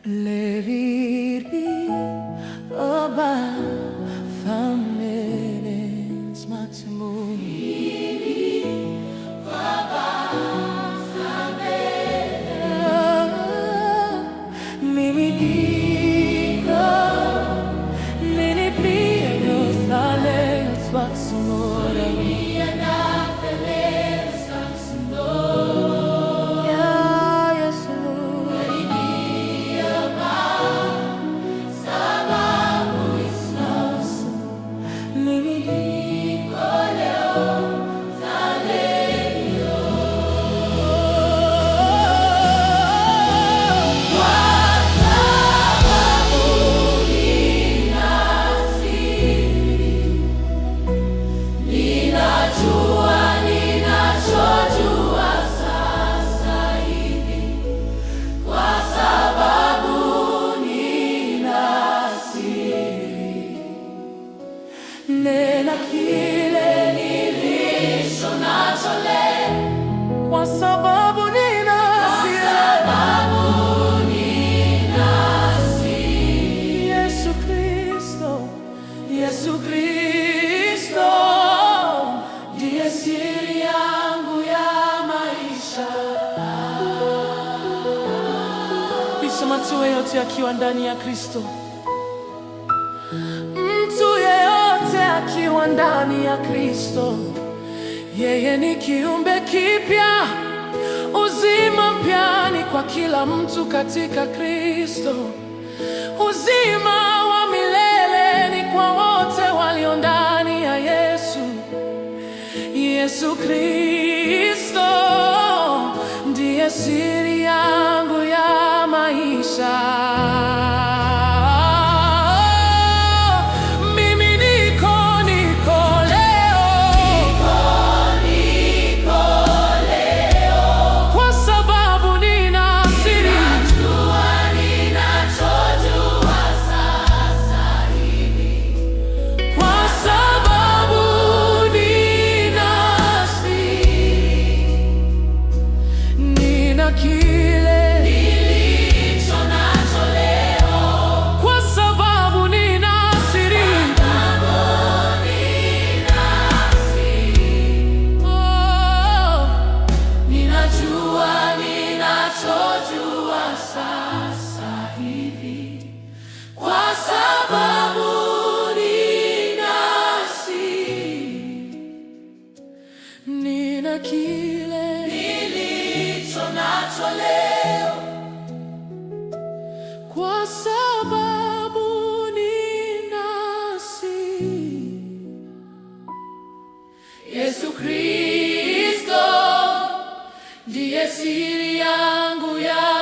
Let it be about families matamu. Mimi diko ninipiano thale swatsunora. Nena kile nilicho nacho leo, kwa sababu nina siri. Yesu Kristo, Yesu Kristo ndiye siri yangu ya maisha. Bisha matue yote akiwa ndani ya Kristo. Mtu yeyote akiwa ndani ya Kristo, yeye ni kiumbe kipya. Uzima mpya ni kwa kila mtu katika Kristo. Uzima wa milele ni kwa wote walio ndani ya Yesu. Yesu Kristo ndiye siri yangu ya maisha. Nina kile nilicho nacho leo, kwa sababu nina siri. Yesu Kristo ndiye siri yangu ya